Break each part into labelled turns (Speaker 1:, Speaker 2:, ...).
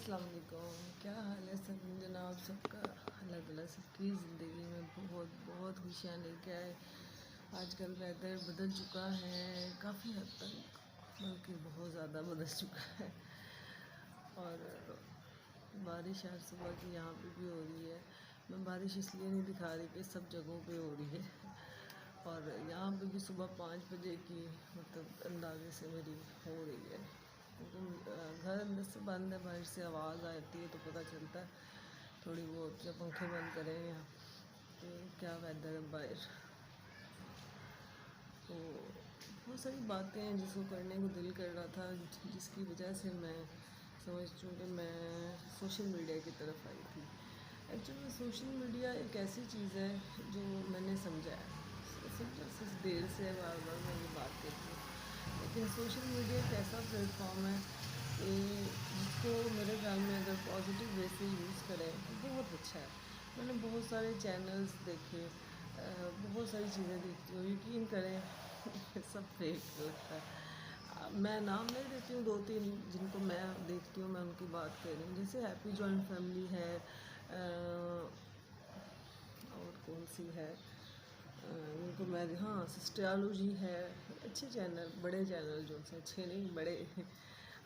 Speaker 1: अस्सलाम वालेकुम। क्या हाल है सब जनाब सबका। अल्लाह ताला सबकी ज़िंदगी में बहुत बहुत खुशियाँ लेके आए। आजकल वेदर बदल चुका है काफ़ी हद तक, बल्कि बहुत ज़्यादा बदल चुका है। और बारिश आज सुबह की यहाँ पे भी हो रही है। मैं बारिश इसलिए नहीं दिखा रही कि सब जगहों पे हो रही है, और यहाँ पे भी सुबह 5 बजे की मतलब अंदाजे से मेरी हो रही है। क्योंकि घर अंदर से बंद है, बाहर से आवाज़ आती है तो पता चलता है थोड़ी बहुत, जब पंखे बंद करें यहाँ तो क्या वेदर है बाहर। तो बहुत सारी बातें हैं जिसको करने को दिल कर रहा था, जिसकी वजह से मैं समझती हूँ कि मैं सोशल मीडिया की तरफ आई थी। एक्चुअली सोशल मीडिया एक ऐसी चीज़ है जो मैंने समझा है, देर से बार बार मैं ये बात कहती हूँ, लेकिन सोशल मीडिया एक ऐसा प्लेटफॉर्म है कि जिसको मेरे ख्याल में अगर पॉजिटिव वे से यूज़ करें तो बहुत अच्छा है। मैंने बहुत सारे चैनल्स देखे, बहुत सारी चीज़ें देखती हूँ, यकीन करें सब फेक लगता है। मैं नाम नहीं देती हूँ, 2-3 जिनको मैं देखती हूँ मैं उनकी बात कर रही हूँ। जैसे हैप्पी जॉइंट फैमिली है, और कौन सी है उनको मैं, हाँ सिस्टोलॉजी है। अच्छे चैनल, बड़े चैनल जो से अच्छे नहीं बड़े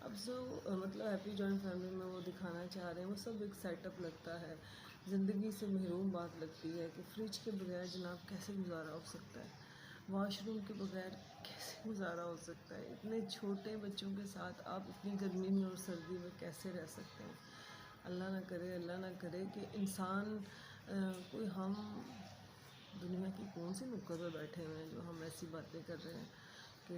Speaker 1: अब जो मतलब हैप्पी जॉइंट फैमिली में वो दिखाना चाह रहे हैं वो सब एक सेटअप लगता है। ज़िंदगी से महरूम बात लगती है कि फ्रिज के बगैर जनाब कैसे गुजारा हो सकता है, वॉशरूम के बगैर कैसे गुजारा हो सकता है, इतने छोटे बच्चों के साथ आप इतनी गर्मी में और सर्दी में कैसे रह सकते हैं। अल्लाह ना करे कि इंसान कोई हम दुनिया की कौन सी नुक्कड़ पर बैठे हुए हैं जो हम ऐसी बातें कर रहे हैं कि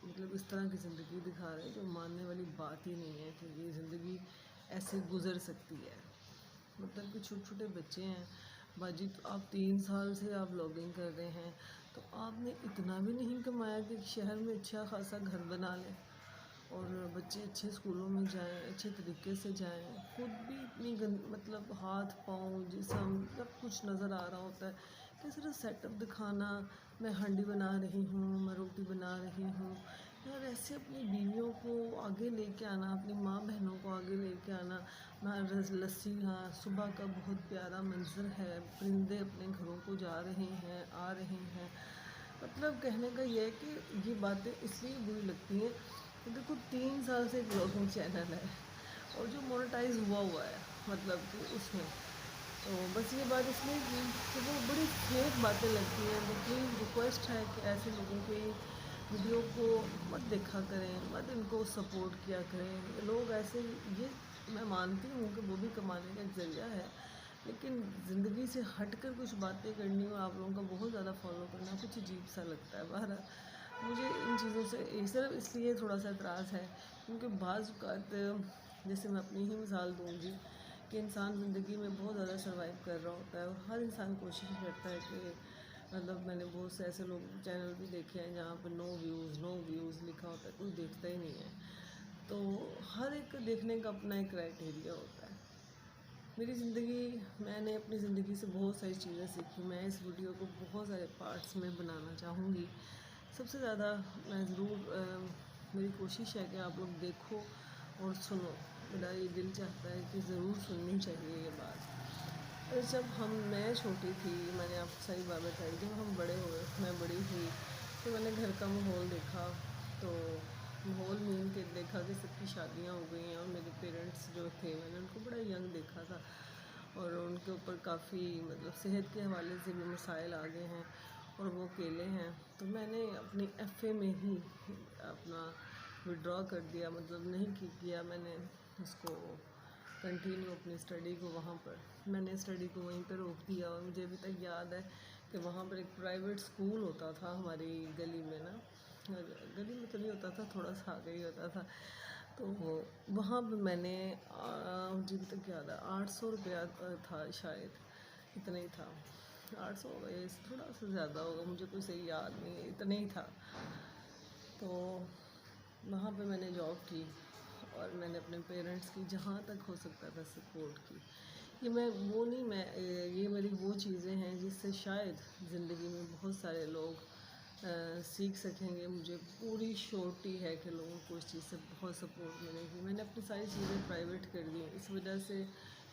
Speaker 1: मतलब इस तरह की ज़िंदगी दिखा रहे हैं जो मानने वाली बात ही नहीं है कि ये ज़िंदगी ऐसे गुज़र सकती है। मतलब कि छोटे छोटे बच्चे हैं बाजी, तो आप 3 साल से आप ब्लॉगिंग कर रहे हैं, तो आपने इतना भी नहीं कमाया कि शहर में अच्छा खासा घर बना लें और बच्चे अच्छे स्कूलों में जाएं, अच्छे तरीके से जाएं। खुद भी इतनी मतलब हाथ पाँव जिस्म सब कुछ नज़र आ रहा होता है कि सिर्फ सेटअप दिखाना, मैं हांडी बना रही हूँ, मैं रोटी बना रही हूँ। यार ऐसे अपनी बीवियों को आगे लेके आना, अपनी माँ बहनों को आगे लेके आना। मैं लस्सी, हाँ सुबह का बहुत प्यारा मंजर है, परिंदे अपने घरों को जा रहे हैं आ रहे हैं। मतलब कहने का ये है कि ये बातें इसलिए बुरी लगती हैं कि देखो 3 साल से ब्लॉगिंग चैनल है और जो मोनेटाइज हुआ है मतलब कि उसमें, तो बस ये बात इसलिए कि वो बड़ी फेक बातें लगती हैं। तो प्लीज़ रिक्वेस्ट है कि ऐसे लोगों के वीडियो को मत देखा करें, मत इनको सपोर्ट किया करें। लोग ऐसे, ये मैं मानती हूँ कि वो भी कमाने का एक ज़रिया है, लेकिन ज़िंदगी से हट कर कुछ बातें करनी हो आप लोगों का बहुत ज़्यादा फॉलो करना कुछ अजीब सा लगता है। बहरहाल मुझे इन चीज़ों से सिर्फ इसलिए थोड़ा सा एतराज़ है क्योंकि बाज़ औक़ात, जैसे मैं अपनी ही मिसाल दूँगी कि इंसान ज़िंदगी में बहुत ज़्यादा सर्वाइव कर रहा होता है और हर इंसान कोशिश करता है कि मतलब मैंने बहुत से ऐसे लोग चैनल भी देखे हैं जहाँ पर नो व्यूज़ लिखा होता है, कोई देखता ही नहीं है। तो हर एक देखने का अपना एक क्राइटेरिया होता है। मेरी ज़िंदगी, मैंने अपनी ज़िंदगी से बहुत सारी चीज़ें सीखी। मैं इस वीडियो को बहुत सारे पार्ट्स में बनाना चाहूँगी। सबसे ज़्यादा मैं मेरी कोशिश है कि आप लोग देखो और सुनो। मेरा ये दिल चाहता है कि ज़रूर सुननी चाहिए ये बात। जब मैं छोटी थी, मैंने आपको सही बात बताई, जब हम बड़े हुए, मैं बड़ी हुई तो मैंने घर का माहौल देखा। तो माहौल मीन के देखा कि सबकी शादियां हो गई हैं और मेरे पेरेंट्स जो थे मैंने उनको बड़ा यंग देखा था और उनके ऊपर काफ़ी मतलब सेहत के हवाले से भी मसाइल आ गए हैं और वो अकेले हैं। तो मैंने अपनी एफ़ए में ही अपना विड्रॉ कर दिया, मतलब नहीं किया मैंने उसको कंटिन्यू अपनी स्टडी को। वहाँ पर मैंने स्टडी को वहीं पर रोक दिया और मुझे अभी तक याद है कि वहाँ पर एक प्राइवेट स्कूल होता था हमारी गली में ना, गली में तो नहीं होता था, थोड़ा सा आगे ही होता था। तो वहाँ पर मैंने मुझे अभी तक याद है 800 रुपया था शायद, इतना ही था। 800 या थोड़ा सा ज़्यादा होगा, मुझे कोई सही याद नहीं है, इतना ही था। तो वहाँ पे मैंने जॉब की और मैंने अपने पेरेंट्स की जहाँ तक हो सकता था सपोर्ट की। ये मैं वो नहीं, मैं ये मेरी वो चीज़ें हैं जिससे शायद ज़िंदगी में बहुत सारे लोग सीख सकेंगे। मुझे पूरी श्योरिटी है कि लोगों को इस चीज़ से बहुत सपोर्ट मिलेगी। मैंने अपनी सारी चीज़ें प्राइवेट कर दी इस वजह से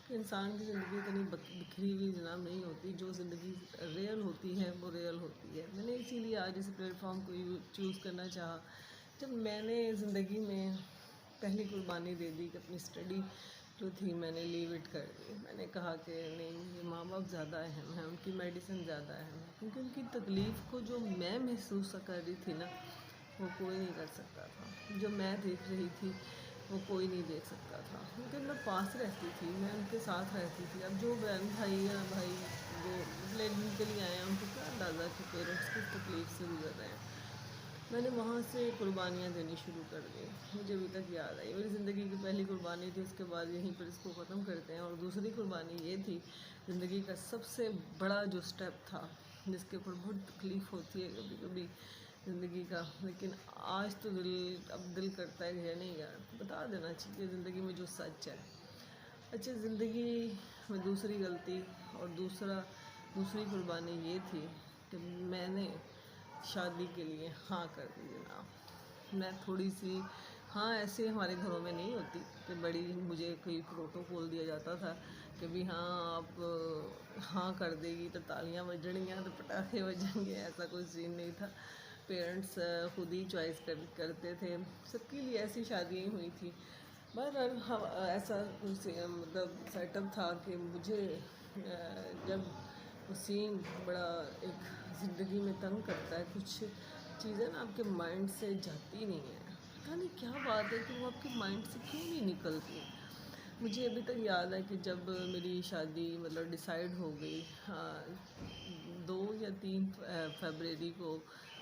Speaker 1: कि इंसान की ज़िंदगी इतनी बिखरी हुई जनाब नहीं होती। जो ज़िंदगी रियल होती है वो रियल होती है। मैंने इसीलिए आज इस प्लेटफॉर्म को चूज़ करना चाहा। जब मैंने ज़िंदगी में पहली कुर्बानी दे दी कि अपनी स्टडी जो थी मैंने लीव इट कर दी। मैंने कहा कि नहीं, ये माँ बाप ज़्यादा अहम है, उनकी मेडिसिन ज़्यादा अहम है, क्योंकि उनकी तकलीफ़ को जो मैं महसूस कर रही थी ना, वो कोई नहीं कर सकता था। जो मैं देख रही थी वो कोई नहीं देख सकता था, क्योंकि मैं पास रहती थी, मैं उनके साथ रहती थी। अब जो बहन भाई या भाई वो लेने के लिए आए हैं, उनको क्या अंदाज़ा कि पेरेंट्स किस तकलीफ़ से गुजर रहे हैं। मैंने वहाँ से कुर्बानियाँ देनी शुरू कर दी। मुझे अभी तक याद आई, मेरी ज़िंदगी की पहली कुर्बानी थी, उसके बाद यहीं पर इसको ख़त्म करते हैं। और दूसरी कुर्बानी ये थी, ज़िंदगी का सबसे बड़ा जो स्टेप था, जिसके ऊपर बहुत तकलीफ़ होती है कभी कभी ज़िंदगी का, लेकिन आज तो दिल करता है कि नहीं यार, बता देना चाहिए ज़िंदगी में जो सच है। अच्छा, ज़िंदगी में दूसरी गलती और दूसरी कुर्बानी ये थी कि मैंने शादी के लिए हाँ कर दी जनाब। मैं थोड़ी सी, हाँ ऐसे हमारे घरों में नहीं होती कि बड़ी मुझे कोई प्रोटोकॉल दिया जाता था कि भी हाँ आप हाँ कर देगी तो तालियां बजणगियाँ तो पटाखे बजेंगे, ऐसा कोई सीन नहीं था। पेरेंट्स खुद ही चॉइस करते थे। सबके लिए ऐसी शादियाँ हुई थी। बहरहाल हम ऐसा कुछ मतलब सेटअप था कि मुझे जब वो सीन बड़ा एक ज़िंदगी में तंग करता है, कुछ चीज़ें ना आपके माइंड से जाती नहीं है। पता नहीं क्या बात है कि वो आपके माइंड से क्यों नहीं निकलती। मुझे अभी तक याद है कि जब मेरी शादी मतलब डिसाइड हो गई, हाँ, 2 या 3 फरवरी को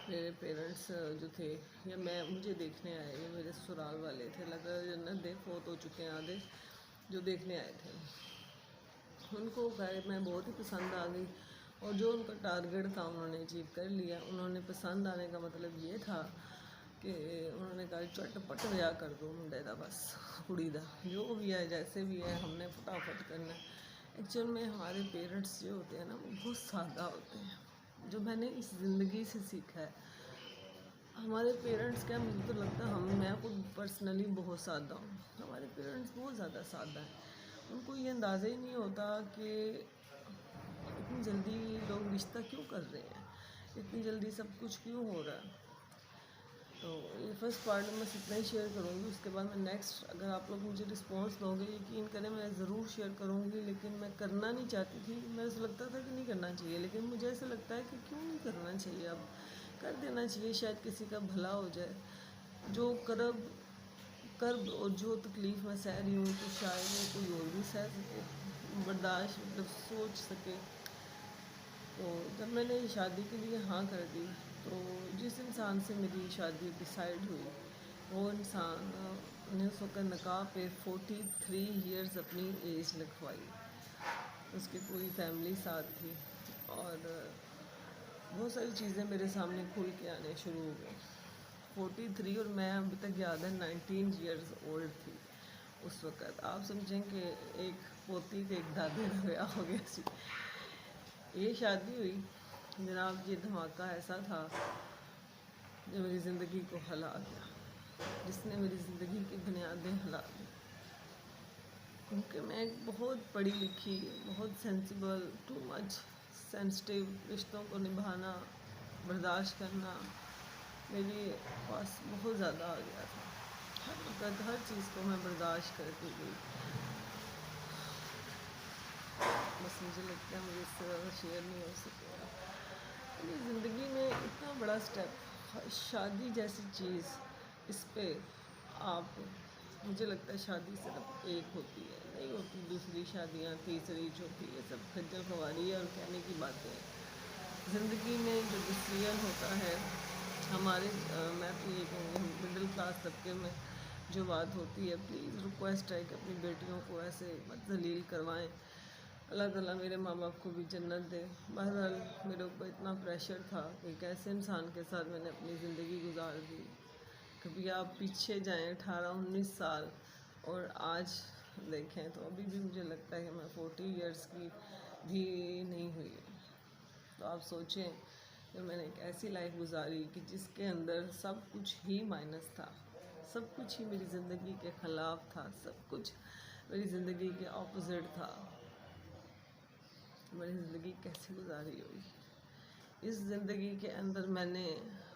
Speaker 1: मेरे पेरेंट्स जो थे या मुझे देखने आए, ये मेरे ससुराल वाले थे, लगा जन्नत दे, फोत हो चुके हैं आधे, जो देखने आए थे। उनको खैर मैं बहुत ही पसंद आ गई, और जो उनका टारगेट था उन्होंने अचीव कर लिया। उन्होंने पसंद आने का मतलब ये था कि उन्होंने कहा झटपट विआह कर दो मुंडे दा, बस कुड़ी दा, जो भी है जैसे भी है हमने फटाफट करना है। एक्चुअल में हमारे पेरेंट्स जो होते हैं ना, वो बहुत सादा होते हैं। जो मैंने इस ज़िंदगी से सीखा है, हमारे पेरेंट्स क्या, मुझे तो लगता है मैं खुद पर्सनली बहुत सादा हूँ। हमारे पेरेंट्स बहुत ज़्यादा सादा हैं। उनको ये अंदाज़ा ही नहीं होता कि इतनी जल्दी लोग रिश्ता क्यों कर रहे हैं, इतनी जल्दी सब कुछ क्यों हो रहा है। तो ये फर्स्ट पार्ट में बस इतना ही शेयर करूँगी। उसके बाद मैं नेक्स्ट, अगर आप लोग मुझे रिस्पॉन्स दोगे, यकीन करें मैं ज़रूर शेयर करूँगी। लेकिन मैं करना नहीं चाहती थी, मैं ऐसा लगता था कि नहीं करना चाहिए, लेकिन मुझे ऐसा लगता है कि क्यों नहीं करना चाहिए, अब कर देना चाहिए, शायद किसी का भला हो जाए। जो कर्ब और जो तकलीफ़ मैं सह रही हूँ, तो शायद वो कोई और भी सह सके, बर्दाश्त मतलब सोच सके। तो जब मैंने शादी के लिए हाँ कर दी, तो जिस इंसान से मेरी शादी डिसाइड हुई, वो इंसान ने उस वक्त नकाह पे 43 ईयर्स अपनी एज लिखवाई। उसकी पूरी फैमिली साथ थी, और बहुत सारी चीज़ें मेरे सामने खुल के आने शुरू हो गई। 43, और मैं अभी तक याद है 19 ईयर्स ओल्ड थी उस वक़्त। आप समझें कि एक पोती के एक दादे का ब्याह हो गया सी। ये शादी हुई जनाब, ये धमाका ऐसा था जो मेरी ज़िंदगी को हिला दिया, जिसने मेरी ज़िंदगी की बुनियादें हिला दी। क्योंकि मैं एक बहुत पढ़ी लिखी, बहुत सेंसिबल, टू मच सेंसिटिव, रिश्तों को निभाना, बर्दाश्त करना मेरे पास बहुत ज़्यादा आ गया था। हर वक्त हर चीज़ को मैं बर्दाश्त करती गई। बस मुझे लगता है मुझे इससे ज़्यादा शेयर नहीं हो सकेगा। मेरी ज़िंदगी में इतना बड़ा स्टेप, शादी जैसी चीज़, इस पे आप, मुझे लगता है शादी सिर्फ एक होती है, नहीं होती दूसरी शादियाँ, तीसरी चौथी, ये सब खज्जल ख़वारी है और कहने की बातें हैं। ज़िंदगी में जो डिसीजन होता है हमारे मैं तो ये कहूँगी मिडिल क्लास तबके में जो बात होती है, प्लीज़ रिक्वेस्ट है कि अपनी बेटियों को ऐसे मत ज़लील करवाएं। अल्लाह ताला मेरे माँ बाप को भी जन्नत दे। बहरहाल मेरे ऊपर इतना प्रेशर था कि कैसे इंसान के साथ मैंने अपनी ज़िंदगी गुजार दी। कभी आप पीछे जाएं 18-19 साल, और आज देखें तो अभी भी मुझे लगता है कि मैं 40 ईयर्स की भी नहीं हुई। तो आप सोचें कि मैंने एक ऐसी लाइफ गुजारी कि जिसके अंदर सब कुछ ही माइनस था, सब कुछ ही मेरी ज़िंदगी के ख़िलाफ़ था, सब कुछ मेरी ज़िंदगी के ऑपोजिट था। मेरी ज़िंदगी कैसे गुजारी होगी। इस ज़िंदगी के अंदर मैंने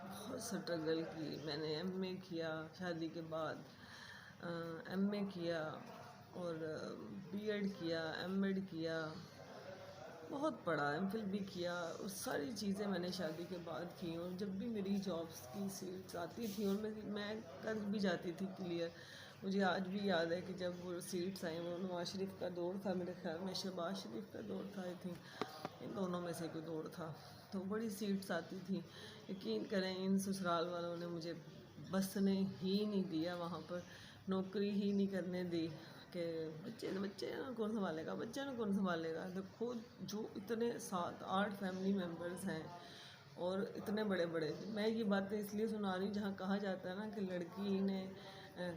Speaker 1: बहुत स्ट्रगल की। मैंने एमए किया शादी के बाद, एमए किया और बीएड किया, एमएड किया, बहुत पढ़ा, एमफिल भी किया और सारी चीज़ें मैंने शादी के बाद की। और जब भी मेरी जॉब्स की सीट्स आती थी और मैं कर भी जाती थी क्लियर। मुझे आज भी याद है कि जब वो सीट्स आई, वो नवाज शरीफ का दौर था, मेरे ख्याल में शहबाज शरीफ का दौर था, आई थिंक इन दोनों में से कोई दौर था। तो बड़ी सीट्स आती थी। यकीन करें इन ससुराल वालों ने मुझे बसने ही नहीं दिया, वहाँ पर नौकरी ही नहीं करने दी कि बच्चे बच्चे ना कौन संभालेगा, बच्चे ना कौन संभालेगा। देखो जो इतने 7-8 फैमिली मेम्बर्स हैं और इतने बड़े बड़े, मैं ये बातें इसलिए सुना रही हूँ जहाँ कहा जाता है ना कि लड़की ने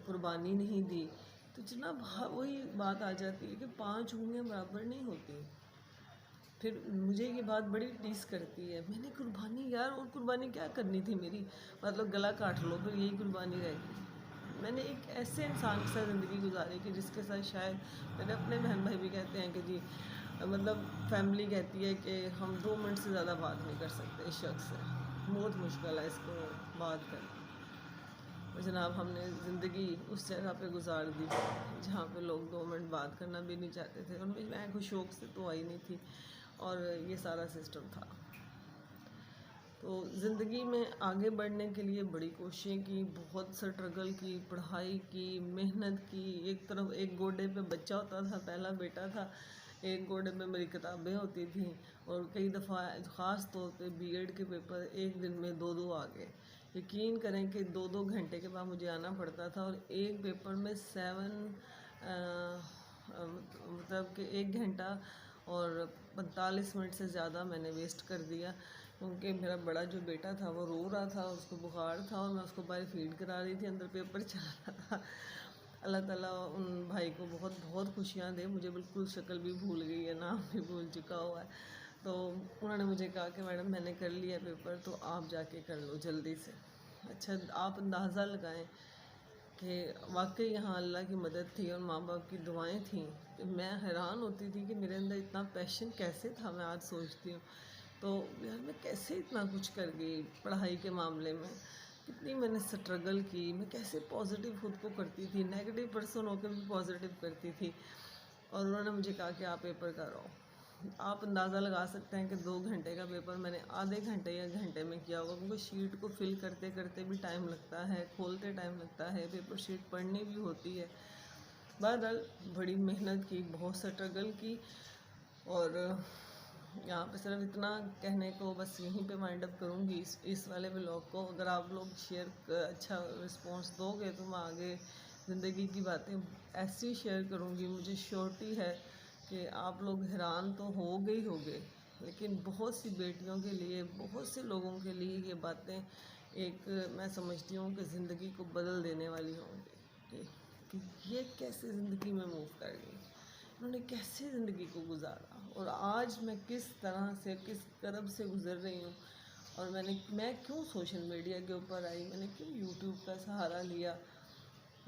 Speaker 1: कुर्बानी नहीं दी, तो जनाब वही बात आ जाती है कि 5 उँगलियाँ बराबर नहीं होती। फिर मुझे ये बात बड़ी टीस करती है, मैंने कुर्बानी यार, और कुर्बानी क्या करनी थी मेरी, मतलब गला काट लो फिर यही कुर्बानी रहेगी। मैंने एक ऐसे इंसान के साथ ज़िंदगी गुजारी कि जिसके साथ शायद मेरे अपने बहन भाई भी कहते हैं कि जी मतलब फैमिली कहती है कि हम 2 मिनट से ज़्यादा बात नहीं कर सकते इस शख्स से, बहुत मुश्किल है इसको बात करना। तो जनाब हमने ज़िंदगी उस जगह पे गुजार दी जहाँ पे लोग 2 मिनट बात करना भी नहीं चाहते थे, और मैं कोई शौक से तो आई नहीं थी, और ये सारा सिस्टम था। तो ज़िंदगी में आगे बढ़ने के लिए बड़ी कोशिशें की, बहुत स्ट्रगल की, पढ़ाई की, मेहनत की। एक तरफ एक गोडे पे बच्चा होता था, पहला बेटा था, एक गोडे पे मेरी किताबें होती थी, और कई दफ़ा ख़ास तौर पे बीएड के पेपर एक दिन में 2-2 आ गए। यकीन करें कि 2-2 घंटे के बाद मुझे आना पड़ता था, और एक पेपर में मतलब कि 1 घंटा और 45 मिनट से ज़्यादा मैंने वेस्ट कर दिया, क्योंकि मेरा बड़ा जो बेटा था वो रो रहा था, उसको बुखार था, और मैं उसको बाहर फीड करा रही थी, अंदर पेपर चल रहा था। अल्लाह ताला उन भाई को बहुत बहुत खुशियाँ दे, मुझे बिल्कुल शक्ल भी भूल गई है, नाम भी भूल चुका हुआ है। तो उन्होंने मुझे कहा कि मैडम मैंने कर लिया पेपर, तो आप जाके कर लो जल्दी से। अच्छा, आप अंदाज़ा लगाएं कि वाकई यहाँ अल्लाह की मदद थी और माँ बाप की दुआएं थीं। मैं हैरान होती थी कि मेरे अंदर इतना पैशन कैसे था, मैं आज सोचती हूँ। तो यार मैं कैसे इतना कुछ कर गई पढ़ाई के मामले में, कितनी मैंने स्ट्रगल की, मैं कैसे पॉजिटिव खुद को करती थी, नेगेटिव पर्सन होकर भी पॉजिटिव करती थी। और उन्होंने मुझे कहा कि आप पेपर करो। आप अंदाज़ा लगा सकते हैं कि 2 घंटे का पेपर मैंने आधे घंटे या घंटे में किया होगा, क्योंकि शीट को फिल करते करते भी टाइम लगता है, खोलते टाइम लगता है, पेपर शीट पढ़नी भी होती है। बहरहाल बड़ी मेहनत की, बहुत स्ट्रगल की, और यहाँ पे सिर्फ इतना कहने को बस यहीं पे वाइंड अप करूँगी इस वाले व्लॉग को। अगर आप लोग अच्छा रिस्पॉन्स दोगे तो मैं आगे ज़िंदगी की बातें ऐसी शेयर करूँगी। मुझे श्योरिटी है कि आप लोग हैरान तो होगे ही होगे, लेकिन बहुत सी बेटियों के लिए, बहुत से लोगों के लिए ये बातें एक, मैं समझती हूँ कि ज़िंदगी को बदल देने वाली होंगी कि ये कैसे ज़िंदगी में मूव कर गई, उन्होंने कैसे ज़िंदगी को गुजारा, और आज मैं किस तरह से, किस कदम से गुज़र रही हूँ, और मैं क्यों सोशल मीडिया के ऊपर आई, मैंने क्यों यूट्यूब का सहारा लिया।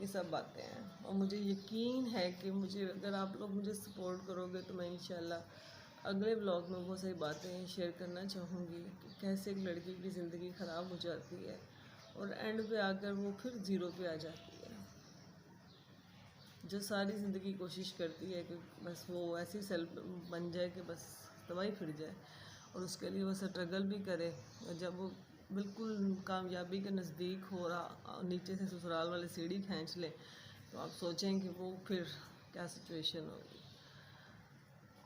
Speaker 1: ये सब बातें हैं, और मुझे यकीन है कि अगर आप लोग मुझे सपोर्ट करोगे तो मैं इंशाल्लाह अगले व्लॉग में बहुत सारी बातें शेयर करना चाहूँगी कि कैसे एक लड़की की ज़िंदगी ख़राब हो जाती है और एंड पे आकर वो फिर ज़ीरो पे आ जाती है, जो सारी ज़िंदगी कोशिश करती है कि बस वो ऐसी सेल्फ बन जाए कि बस तबाही फिर जाए, और उसके लिए वो स्ट्रगल भी करे, और जब वो बिल्कुल कामयाबी के नज़दीक हो रहा, नीचे से ससुराल वाले सीढ़ी खींच ले, तो आप सोचें कि वो फिर क्या सिचुएशन होगी।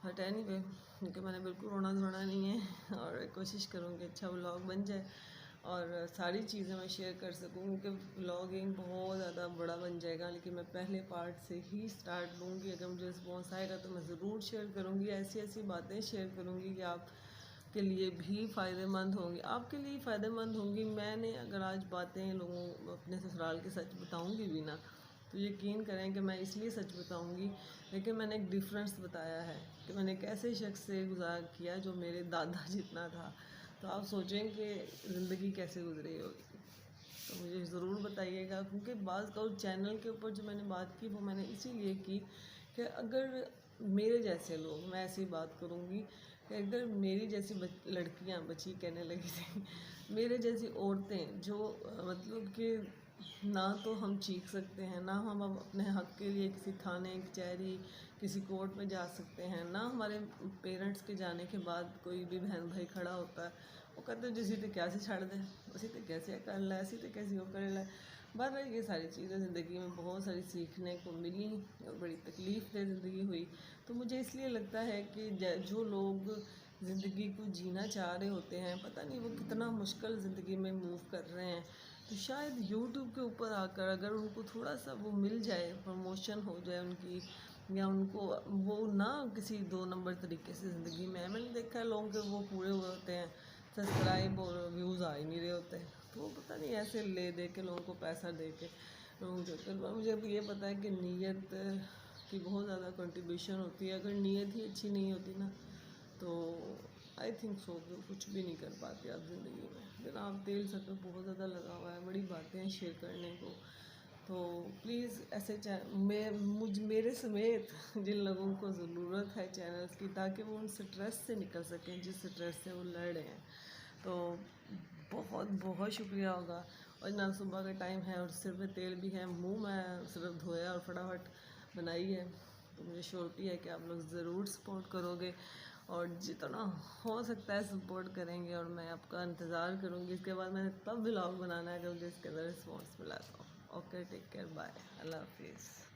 Speaker 1: बट एनीवे, क्योंकि मैंने बिल्कुल रोना धोना नहीं है, और कोशिश करूँगी अच्छा व्लॉग बन जाए और सारी चीज़ें मैं शेयर कर सकूँ, क्योंकि व्लॉगिंग बहुत ज़्यादा बड़ा बन जाएगा, लेकिन मैं पहले पार्ट से ही स्टार्ट लूँगी। अगर मुझे रिस्पॉन्स आएगा तो मैं ज़रूर शेयर करूँगी, ऐसी ऐसी बातें शेयर करूँगी कि आप के लिए भी फ़ायदेमंद होंगी, आपके लिए फ़ायदेमंद होंगी। मैंने अगर आज बातें लोगों अपने ससुराल के सच बताऊँगी भी ना, तो यकीन करें कि मैं इसलिए सच बताऊँगी, लेकिन मैंने एक डिफरेंस बताया है कि मैंने एक ऐसे शख्स से गुज़ार किया जो मेरे दादा जितना था। तो आप सोचें कि ज़िंदगी कैसे गुजरी होगी। तो मुझे ज़रूर बताइएगा, क्योंकि बाज़ का उस चैनल के ऊपर जो मैंने बात की वो मैंने इसीलिए की कि अगर मेरे जैसे लोग, मैं ऐसी बात करूँगी कि अगर मेरी जैसी लड़कियाँ, बच्ची कहने लगी थी, मेरे जैसी औरतें जो मतलब कि ना तो हम चीख सकते हैं, ना हम अब अपने हक़ के लिए किसी थाने कचहरी किसी कोर्ट में जा सकते हैं, ना हमारे पेरेंट्स के जाने के बाद कोई भी बहन भाई खड़ा होता है, वो कहते हैं जिसी तो कैसे छड़ दे, उसी तो कैसे कर ला, ऐसी तो कैसी वो कर ला। बहरहाल ये सारी चीज़ें ज़िंदगी में बहुत सारी सीखने को मिली और बड़ी तकलीफ़ दे ज़िंदगी हुई। तो मुझे इसलिए लगता है कि जो लोग ज़िंदगी को जीना चाह रहे होते हैं, पता नहीं वो कितना मुश्किल ज़िंदगी में मूव कर रहे हैं, तो शायद यूट्यूब के ऊपर आकर अगर उनको थोड़ा सा वो मिल जाए, प्रमोशन हो जाए उनकी, या उनको वो ना किसी 2 नंबर तरीके से ज़िंदगी में, मैंने देखा है लोगों के वो पूरे हुए होते हैं, सब्सक्राइब और व्यूज़ आ ही नहीं रहे होते, तो वो पता नहीं ऐसे ले दे के लोगों को पैसा दे के लोगों के ऊपर। मुझे अब ये पता है कि नीयत की बहुत ज़्यादा कंट्रीब्यूशन होती है। अगर नीयत ही अच्छी नहीं होती ना, तो आई थिंक सो कि कुछ भी नहीं कर पाते आप ज़िंदगी में। जनाब तेल सब पे बहुत ज़्यादा लगा हुआ है, बड़ी बातें हैं शेयर करने को, तो प्लीज़ ऐसे मेरे समेत जिन लोगों को ज़रूरत है चैनल्स की, ताकि वो उन स्ट्रेस से निकल सकें जिस स्ट्रेस से वो लड़ रहे हैं, तो बहुत बहुत शुक्रिया होगा। और ना सुबह का टाइम है और सिर पे तेल भी है, मुंह में सिर्फ धोया और फटाफट बनाई है, तो मुझे श्योरिटी है कि आप लोग ज़रूर सपोर्ट करोगे और जितना हो सकता है सपोर्ट करेंगे, और मैं आपका इंतज़ार करूँगी। इसके बाद मैंने तब व्लॉग बनाना है जब मुझे इसके अंदर रिस्पॉन्स मिला। तो ओके, टेक केयर, बाय, अल्लाह हाफिज़।